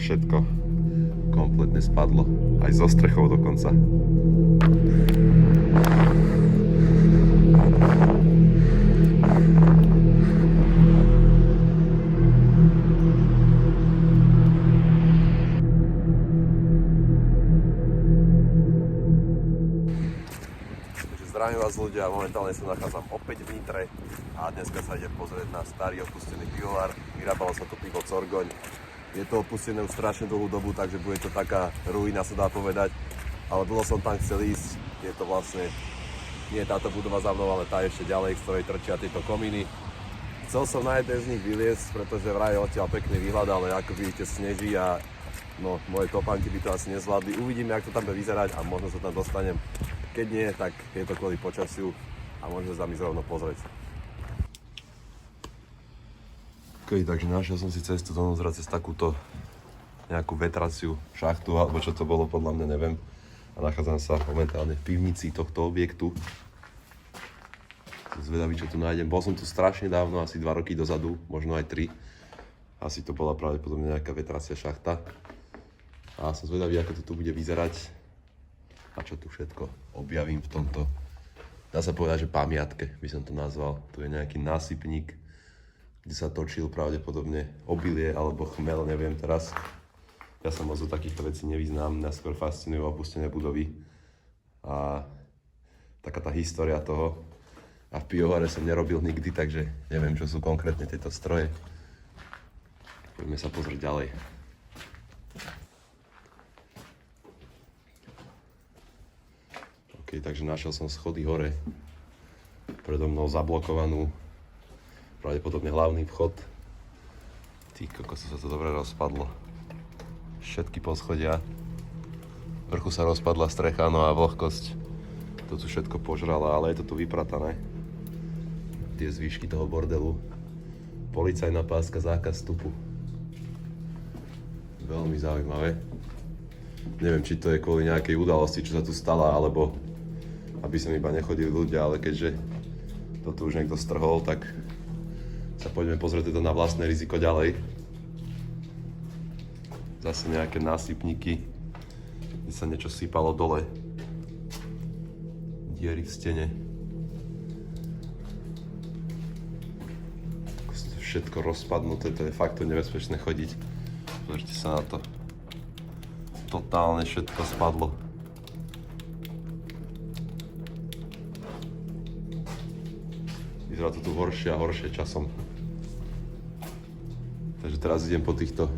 Všetko kompletne spadlo. Aj zo strechou dokonca. Zdravím vás ľudia, momentálne sa nachádzam opäť v Nitre a dneska sa idem pozrieť na starý opustený pivovar. Vyrábalo sa to pivo Corgoň. Je to opustené už strašne dlhú dobu, takže bude to taká ruina, sa dá povedať. Ale dlho som tam chcel ísť, je to vlastne, nie je táto budova za mnou, ale tá ešte ďalej, z ktorej trčia tieto komíny. Chcel som na jeden z nich vyliesť, pretože vraj odtiaľ pekný výhľad, ale ako vidíte sneží a no, moje topánky by to asi nezvládli. Uvidíme, jak to tam bude vyzerať a možno sa tam dostanem. Keď nie, tak je to kvôli počasiu a môžeme sa tam ísť rovno pozrieť. Ok, takže našiel som si cestu donútra cez takúto nejakú vetraciu šachtu, alebo čo to bolo, podľa mňa neviem. A nachádzam sa momentálne v pivnici tohto objektu. Som zvedavý, čo tu nájdem. Bol som tu strašne dávno, asi 2 roky dozadu, možno aj 3. Asi to bola pravdepodobne nejaká vetracia šachta. A som zvedavý, ako to tu bude vyzerať. A čo tu všetko objavím v tomto, dá sa povedať, že pamiatke by som to nazval. Tu je nejaký násypník, kde sa točil pravdepodobne obilie alebo chmel, neviem teraz. Ja sa moc do takýchto vecí nevyznám, mňa skôr fascinujú opustené budovy a taká tá história toho. A v pivovare som nerobil nikdy, takže neviem, čo sú konkrétne tieto stroje. Poďme sa pozrieť ďalej. OK, takže našiel som schody hore. Predo mnou zablokovanú, pravdepodobne hlavný vchod. Ty kokos, sa to dobre rozpadlo. Všetky poschodia. Vrchu sa rozpadla strecha, no a vlhkosť to tu všetko požrala, ale je to tu vypratané. Tie zvyšky toho bordelu. Policajná páska, zákaz vstupu. Veľmi zaujímavé. Neviem, či to je kvôli nejakej udalosti, čo sa tu stala, alebo aby sem iba nechodili ľudia, ale keďže to tu už niekto strhol, tak sa poďme pozrieť teda na vlastné riziko ďalej. Zase nejaké násypníky, kde sa niečo sypalo dole. Diery v stene. Všetko rozpadnuté, to je fakt nebezpečné chodiť. Pozrite sa na to. Totálne všetko spadlo. Vyzerá to tu horšie a horšie časom. Takže teraz idem po týchto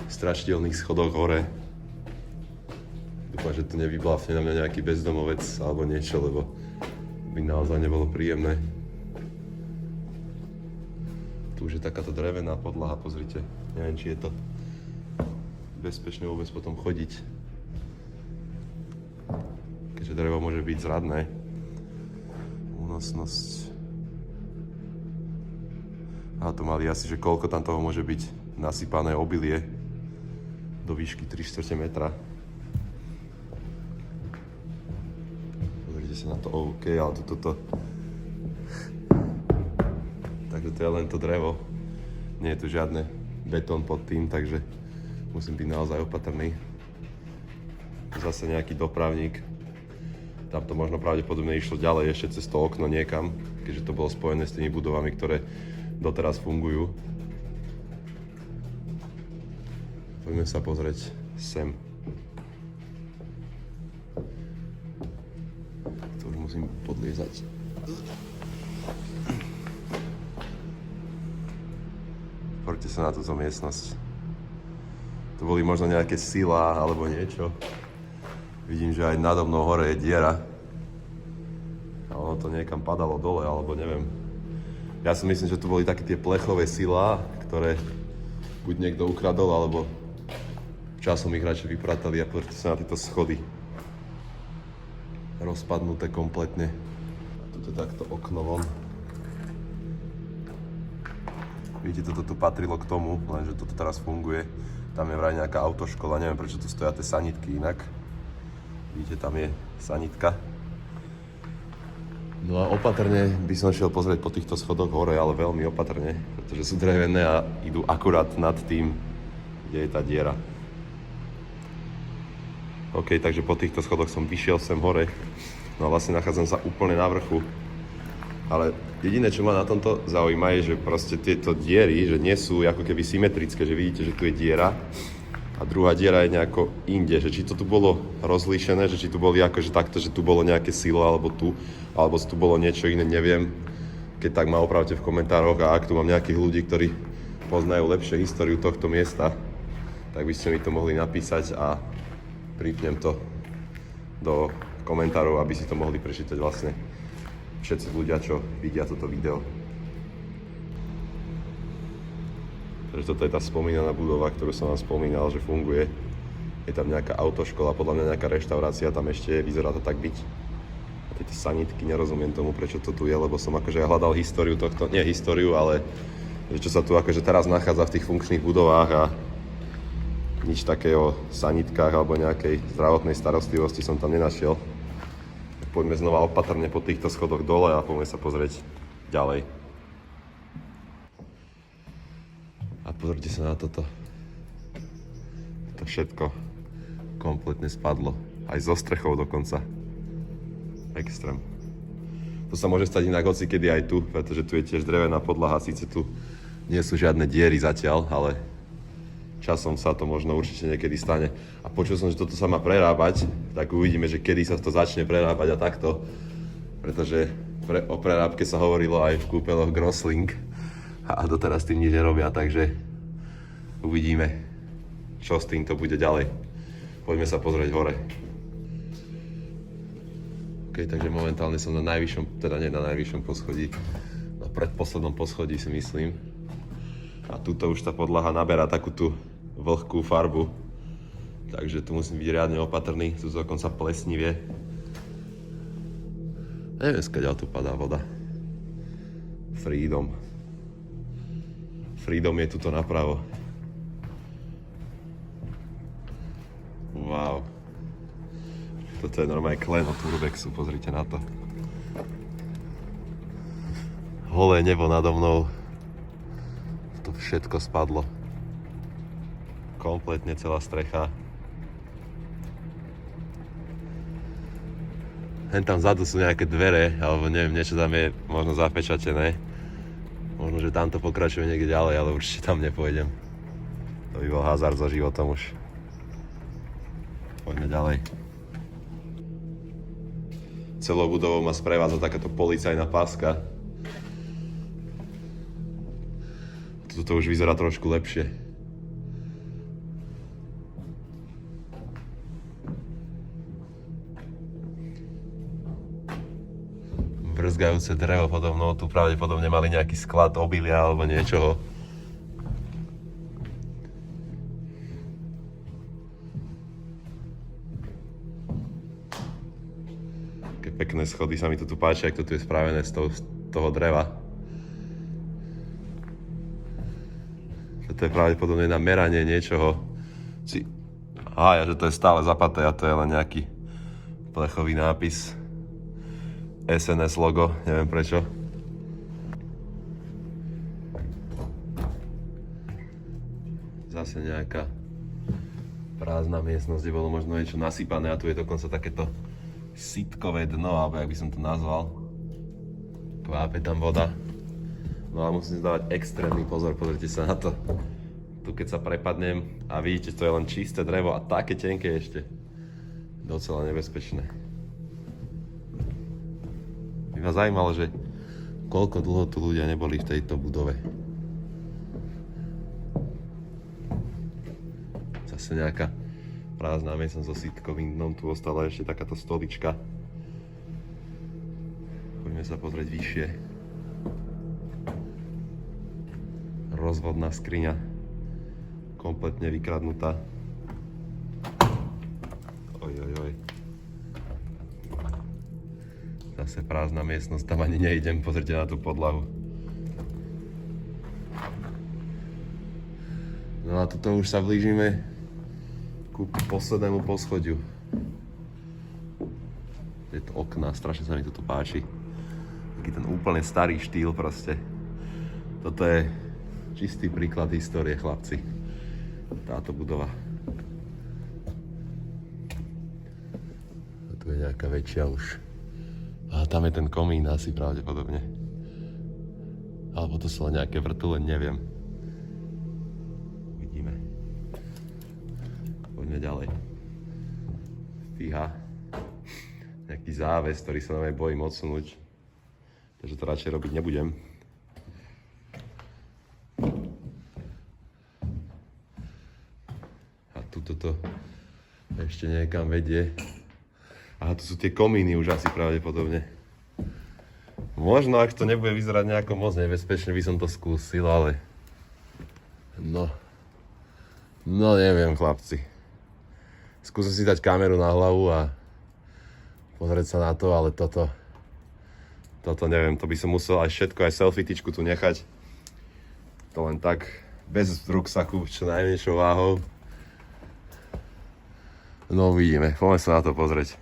strašidelných schodoch hore. Dúfam, že tu nevybláfne na mňa nejaký bezdomovec alebo niečo, lebo by naozaj nebolo príjemné. Tu už je takáto drevená podlaha, pozrite. Neviem, či je to bezpečne vôbec potom chodiť. Keďže drevo môže byť zradné. Únosnosť. A to mali asi, že koľko tam toho môže byť nasypané obilie do výšky 3/4 metra. Pozrite sa na to, OK, ale toto. Takže to je len to drevo. Nie je tu žiadne betón pod tým, takže musím byť naozaj opatrný. Zase nejaký dopravník. Tam to možno pravdepodobne išlo ďalej ešte cez to okno niekam, keďže to bolo spojené s tými budovami, ktoré doteraz fungujú. Poďme sa pozrieť sem. To už musím podliezať. Poďte sa na túto miestnosť. To boli možno nejaké silá alebo niečo. Vidím, že aj nado mnou hore je diera. A ono to niekam padalo dole, alebo neviem. Ja si myslím, že tu boli také tie plechové silá, ktoré buď niekto ukradol, alebo časom ich radšej vypratali a pozrite sa na tieto schody. Rozpadnuté kompletne. A tu je takto okno von. Vidíte, toto tu patrilo k tomu, lenže toto teraz funguje. Tam je vraj nejaká autoškola, neviem prečo tu stoja tie sanitky inak. Vidíte, tam je sanitka. No a opatrne by som šiel pozrieť po týchto schodoch hore, ale veľmi opatrne, pretože sú drevené a idú akurát nad tým kde je tá diera. OK, takže po týchto schodoch som vyšiel sem hore. No a vlastne nachádzam sa úplne na vrchu. Ale jediné, čo ma na tomto zaujíma, je, že proste tieto diery, že nie sú ako keby symetrické, že vidíte, že tu je diera a druhá diera je nejako inde, že či to tu bolo rozlíšené, že či tu boli akože takto, že tu bolo nejaké silo alebo tu bolo niečo iné, neviem. Keď tak ma opravte v komentároch a ak tu mám nejakých ľudí, ktorí poznajú lepšie históriu tohto miesta, tak by ste mi to mohli napísať a pripnem to do komentárov, aby si to mohli prečítať vlastne všetci ľudia, čo vidia toto video. Takže toto je tá spomínaná budova, ktorú som vám spomínal, že funguje. Je tam nejaká autoškola, podľa mňa nejaká reštaurácia tam ešte je, vyzerá to tak byť. A tieto sanitky, nerozumiem tomu, prečo to tu je, lebo som akože hľadal históriu tohto, nie históriu, ale že čo sa tu akože teraz nachádza v tých funkčných budovách a nič také o sanitkách alebo nejakej zdravotnej starostlivosti som tam nenašiel. Poďme znova opatrne po týchto schodoch dole a poďme sa pozrieť ďalej. A pozrite sa na toto. To všetko kompletne spadlo. Aj zo strechou dokonca. Extrém. To sa môže stať inak hocikedy aj tu, pretože tu je tiež drevená podlaha. Síce tu nie sú žiadne diery zatiaľ, ale časom sa to možno určite niekedy stane. A počul som, že toto sa má prerábať, tak uvidíme, že kedy sa to začne prerábať a takto. Pretože o prerábke sa hovorilo aj v kúpeloch Grossling a doteraz tým nič nerobia, takže uvidíme, čo s týmto bude ďalej. Poďme sa pozrieť hore. OK, takže momentálne som na najvyššom, teda nie na najvyššom poschodí, na predposlednom poschodí si myslím. A tuto už tá podlaha naberá takú tú vlhkú farbu. Takže tu musím byť riadne opatrný, tu dokonca plesnivie. Neviem, skáďal tu padá voda. Freedom. Freedom je tuto napravo. Wow. Toto je normálne klen od urbexu, pozrite na to. Holé nebo nado mnou. To všetko spadlo. Kompletne celá strecha. Hen tam vzadu sú nejaké dvere, alebo neviem, niečo tam je možno zapečatené. Možno, že tamto pokračuje niekde ďalej, ale určite tam nepôjdem. To by bol hazard so životom už. Poďme ďalej. Celou budovou ma sprevádza takáto policajná páska. Toto už vyzerá trošku lepšie. Brzgajúce drevo podobno, tu pravdepodobne mali nejaký sklad obilia alebo niečoho. Také pekné schody, sa mi to tu páči, ak to tu je spravené z toho dreva. To je pravdepodobne na meranie niečoho. Aha, že to je stále zapaté a to je len nejaký plechový nápis. SNS logo, neviem prečo. Zase nejaká prázdna miestnosť, kde bolo možno niečo nasypané a tu je dokonca takéto sitkové dno, alebo jak by som to nazval. Kvápe tam voda. No a musím dávať extrémny pozor, pozrite sa na to. Tu keď sa prepadnem a vidíte, to je len čisté drevo a také tenké ešte. Docela nebezpečné. By ma zaujímalo, že koľko dlho tu ľudia neboli v tejto budove. Zase nejaká prázdna miestnosť so sitkovým dnom, tu ostala ešte takáto stolička. Poďme sa pozrieť vyššie. Rozvodná skriňa, kompletne vykradnutá. Ojojoj. Zase prázdna miestnosť, tam ani nejdem, pozrite na tú podlahu. No a toto už sa blížime ku poslednému poschodiu. Je to okná, strašne sa mi to tu páči. Taký ten úplne starý štýl proste. Toto je čistý príklad histórie, chlapci. táto budova. A tu je nejaká väčšia už. A tam je ten komín asi pravdepodobne. Alebo to sú len nejaké vrtule, neviem. Uvidíme. Poďme ďalej. Fíha. Nejaký záves, ktorý sa nám aj bojím odsunúť. Takže to radšej robiť nebudem. A tuto to ešte niekam vedie. A tu sú tie komíny už asi pravdepodobne. Možno, ak to nebude vyzerať nejako moc nebezpečne, by som to skúsil, ale... No neviem, chlapci. Skúsim si dať kameru na hlavu a pozrieť sa na to, ale toto neviem, to by som musel aj všetko, aj selfietičku tu nechať. To len tak, bez ruksaku, čo najmenšou váhou. No uvidíme, poďme sa na to pozrieť.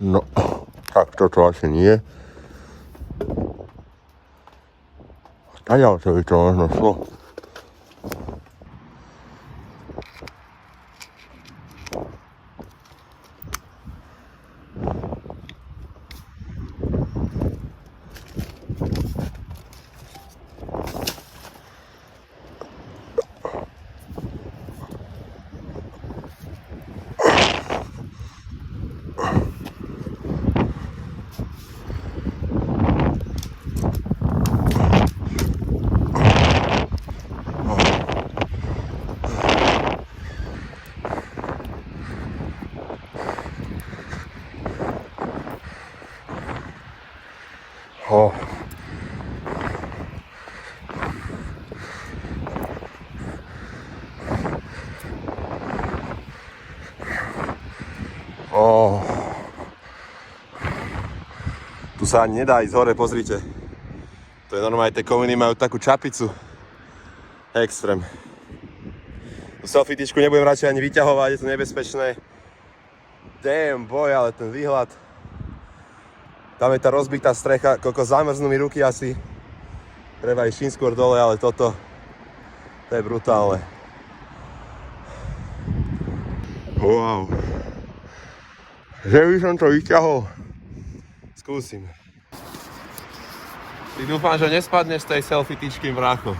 No, tak toto asi nie. Staďal to by to možno šlo. Tu sa ani nedá ísť hore, pozrite. To je normálne, tie kominy majú takú čapicu. Extrém. Tu selfietičku nebudem radšej ani vyťahovať, je to nebezpečné. Damn boy, ale ten výhľad. Tam je tá rozbitá strecha, koľko zamrznú mi ruky asi. Treba ísť čím skôr dole, ale toto, to je brutálne. Wow. Že by som to vyťahol. Skúsim. Ty dúfam, že nespadneš z tej selfietičky v brácho.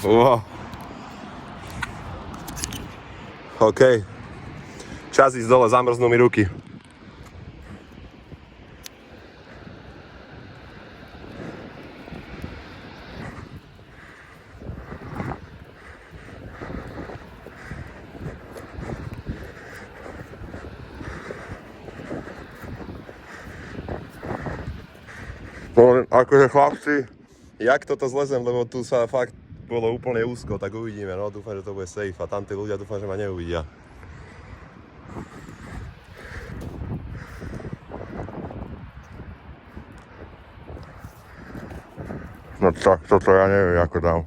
Wow. OK. Čas ísť dole, zamrznú mi ruky. Akože chlapci, jak toto zlezem, lebo tu sa fakt bolo úplne úzko, tak uvidíme, no dúfam, že to bude safe a tam tí ľudia dúfam, že ma neuvidia. No tak, toto ja neviem, ako dám.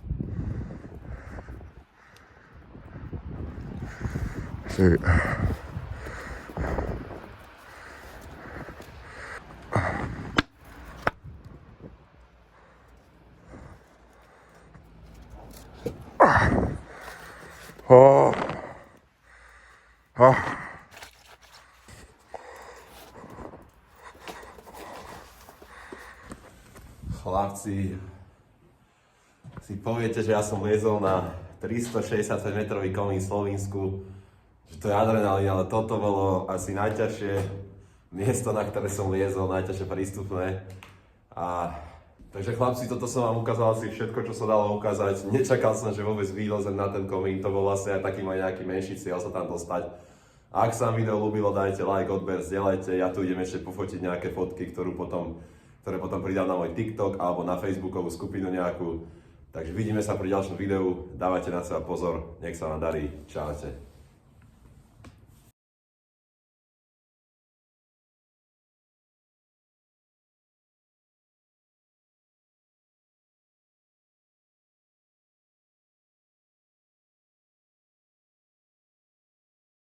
Chlapci, si poviete, že ja som liezol na 365 metrový komín v Slovensku, že to je adrenalín, ale toto bolo asi najťažšie miesto, na ktoré som liezol, najťažšie prístupné. A takže chlapci, toto som vám ukázal asi všetko, čo sa dalo ukázať. Nečakal som, že vôbec vylezem na ten komín, to bol vlastne aj taký môj nejaký menší cieľ sa tam dostať. Ak sa vám video ľúbilo, dajte like, odber, zdieľajte, ja tu idem ešte pofotiť nejaké fotky, ktoré potom pridám na môj TikTok alebo na Facebookovú skupinu nejakú. Takže vidíme sa pri ďalšom videu, dávajte na seba pozor, nech sa vám darí, čaute.